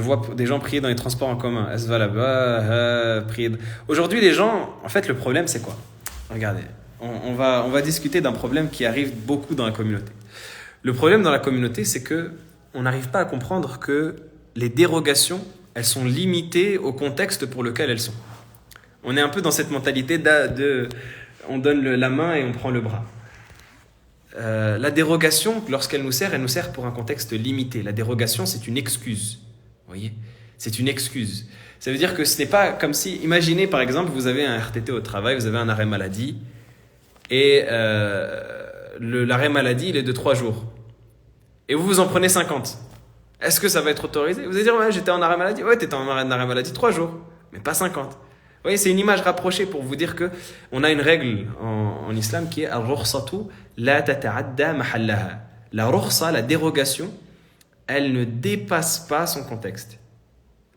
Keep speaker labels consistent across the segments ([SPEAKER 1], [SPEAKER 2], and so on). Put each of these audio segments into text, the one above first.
[SPEAKER 1] vois des gens prier dans les transports en commun. Elle se va là-bas, prier. Aujourd'hui, les gens, en fait, le problème, c'est quoi? Regardez, on va discuter d'un problème qui arrive beaucoup dans la communauté. Le problème dans la communauté, c'est que on n'arrive pas à comprendre que les dérogations, elles sont limitées au contexte pour lequel elles sont. On est un peu dans cette mentalité on donne la main et on prend le bras. La dérogation, lorsqu'elle nous sert, elle nous sert pour un contexte limité. La dérogation, c'est une excuse. Vous voyez ? C'est une excuse. Ça veut dire que ce n'est pas comme si... Imaginez, par exemple, vous avez un RTT au travail, vous avez un arrêt maladie, et l'arrêt maladie, il est de 3 jours. Et vous en prenez 50. Est-ce que ça va être autorisé? Vous allez dire, ouais, j'étais en arrêt maladie. Ouais, t'étais en arrêt maladie 3 jours, mais pas 50. Vous voyez, c'est une image rapprochée pour vous dire que on a une règle en islam qui est al-rukhsatu la tata'adda mahallaha. La rukhsa, la dérogation, elle ne dépasse pas son contexte.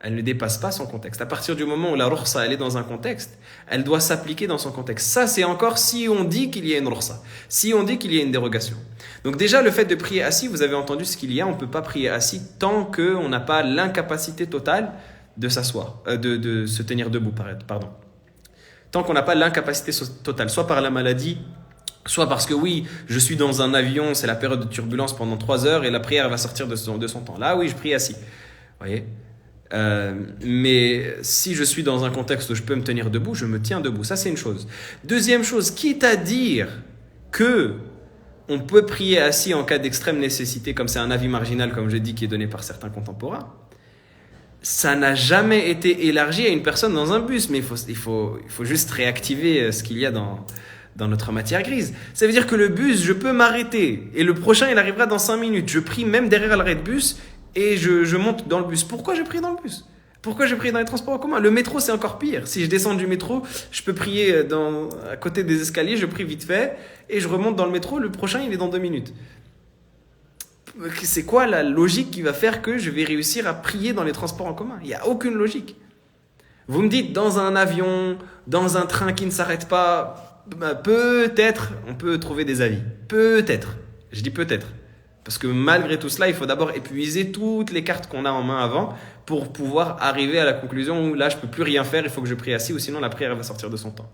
[SPEAKER 1] Elle ne dépasse pas son contexte. À partir du moment où la rukhsa, elle est dans un contexte, elle doit s'appliquer dans son contexte. Ça, c'est encore si on dit qu'il y a une rukhsa, si on dit qu'il y a une dérogation. Donc déjà, le fait de prier assis, vous avez entendu ce qu'il y a, on ne peut pas prier assis tant qu'on n'a pas l'incapacité totale de s'asseoir, de se tenir debout, pardon. Tant qu'on n'a pas l'incapacité totale, soit par la maladie, soit parce que oui, je suis dans un avion, c'est la période de turbulence pendant 3 heures et la prière va sortir de son temps. Là, oui, je prie assis. Vous voyez ? Mais si je suis dans un contexte où je peux me tenir debout, je me tiens debout. Ça, c'est une chose. Deuxième chose, quitte à dire que on peut prier assis en cas d'extrême nécessité, comme c'est un avis marginal, comme je dis, qui est donné par certains contemporains, ça n'a jamais été élargi à une personne dans un bus. Mais il faut juste réactiver ce qu'il y a dans notre matière grise. Ça veut dire que le bus, je peux m'arrêter. Et le prochain, il arrivera dans 5 minutes. Je prie même derrière l'arrêt de bus et je monte dans le bus. Pourquoi je prie dans le bus? Pourquoi je prie dans les transports en commun? Le métro, c'est encore pire. Si je descends du métro, je peux prier à côté des escaliers, je prie vite fait, et je remonte dans le métro, le prochain, il est dans 2 minutes. C'est quoi la logique qui va faire que je vais réussir à prier dans les transports en commun? Il n'y a aucune logique. Vous me dites, dans un avion, dans un train qui ne s'arrête pas, peut-être, on peut trouver des avis. Peut-être. Je dis peut-être. Parce que malgré tout cela, il faut d'abord épuiser toutes les cartes qu'on a en main avant pour pouvoir arriver à la conclusion où là, je ne peux plus rien faire, il faut que je prie assis ou sinon la prière va sortir de son temps.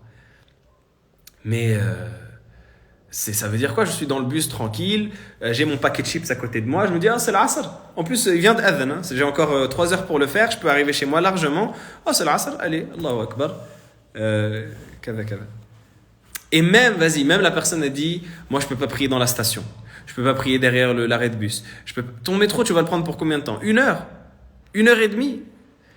[SPEAKER 1] Mais ça veut dire quoi? Je suis dans le bus tranquille, j'ai mon paquet de chips à côté de moi, je me dis, c'est l'Asr. En plus, il vient d'Adhan, hein. J'ai encore 3 heures pour le faire, je peux arriver chez moi largement. C'est l'Asr, allez, Allahu Akbar. Kava. Et même la personne a dit, moi je ne peux pas prier dans la station. Je peux pas prier derrière l'arrêt de bus. Ton métro, tu vas le prendre pour combien de temps? 1 heure? 1 heure et demie?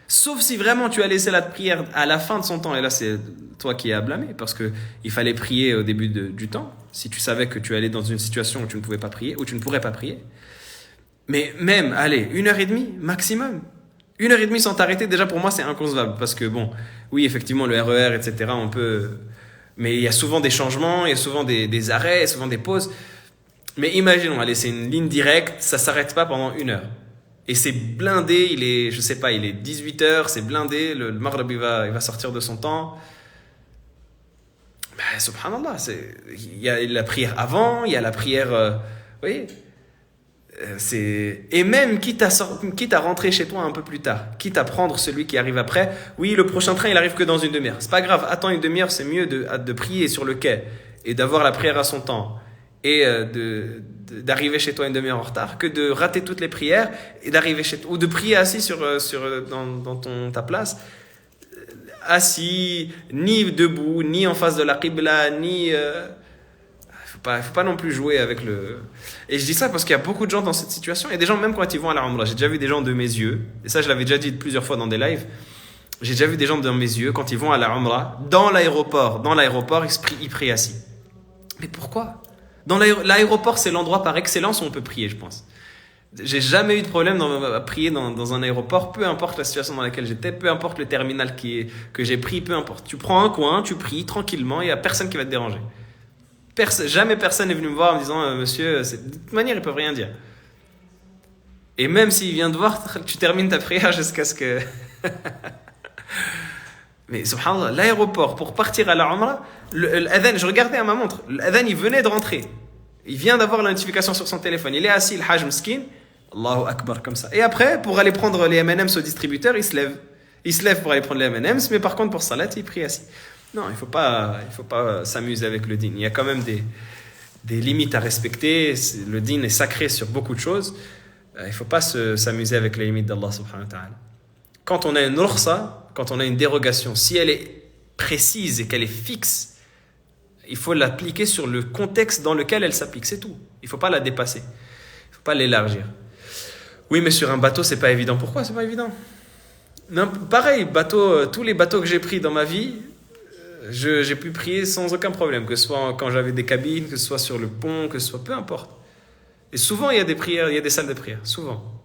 [SPEAKER 1] Sauf si vraiment tu as laissé la prière à la fin de son temps. Et là, c'est toi qui es à blâmer parce qu'il fallait prier au début du temps. Si tu savais que tu allais dans une situation où tu ne pouvais pas prier, où tu ne pourrais pas prier. Mais même, allez, 1 heure et demie, maximum. 1 heure et demie sans t'arrêter, déjà pour moi, c'est inconcevable. Parce que bon, oui, effectivement, le RER, etc., on peut... Mais il y a souvent des changements, il y a souvent des arrêts, il y a souvent des pauses. Mais imaginons, allez, c'est une ligne directe, ça s'arrête pas pendant 1 heure. Et c'est blindé, il est 18h, c'est blindé, le Maghrib il va sortir de son temps. Subhanallah, il y a la prière avant, il y a la prière, vous voyez, et même quitte à rentrer chez toi un peu plus tard, quitte à prendre celui qui arrive après, oui, le prochain train il arrive que dans 1 demi-heure. C'est pas grave, attends 1 demi-heure, c'est mieux de prier sur le quai et d'avoir la prière à son temps. Et d'arriver chez toi 1 demi-heure en retard, que de rater toutes les prières et d'arriver chez toi, ou de prier assis dans ta place, assis, ni debout, ni en face de la qibla, ni... faut pas non plus jouer avec le... Et je dis ça parce qu'il y a beaucoup de gens dans cette situation, et des gens même quand ils vont à la Umrah, j'ai déjà vu des gens de mes yeux, et ça je l'avais déjà dit plusieurs fois dans des lives, j'ai déjà vu des gens de mes yeux, quand ils vont à la Umrah, dans l'aéroport, ils prient assis. Mais pourquoi ? Dans l'aéroport, c'est l'endroit par excellence où on peut prier, je pense. J'ai jamais eu de problème à prier dans un aéroport, peu importe la situation dans laquelle j'étais, peu importe le terminal que j'ai pris, peu importe. Tu prends un coin, tu pries tranquillement, il n'y a personne qui va te déranger. Jamais personne n'est venu me voir en me disant monsieur, de toute manière, ils ne peuvent rien dire. Et même s'il vient te voir, tu termines ta prière jusqu'à ce que... Mais subhanallah, l'aéroport, pour partir à la Umrah, l'adhan, je regardais à ma montre, l'adhan il venait de rentrer. Il vient d'avoir la notification sur son téléphone. Il est assis, le hajj miskin, Allahu Akbar, comme ça. Et après, pour aller prendre les M&M's au distributeur, il se lève. Il se lève pour aller prendre les M&M's, mais par contre, pour salat, il prie assis. Non, il faut pas s'amuser avec le din. Il y a quand même des limites à respecter. Le din est sacré sur beaucoup de choses. Il ne faut pas s'amuser avec les limites d'Allah subhanahu wa ta'ala. Quand on a une rukhsa, quand on a une dérogation, si elle est précise et qu'elle est fixe, il faut l'appliquer sur le contexte dans lequel elle s'applique, c'est tout. Il ne faut pas la dépasser, il ne faut pas l'élargir. Oui, mais sur un bateau, c'est pas évident. Pourquoi c'est pas évident? Non, pareil, tous les bateaux que j'ai pris dans ma vie, j'ai pu prier sans aucun problème, que ce soit quand j'avais des cabines, que ce soit sur le pont, que ce soit peu importe. Et souvent, il y a des prières, il y a des salles de prière, souvent.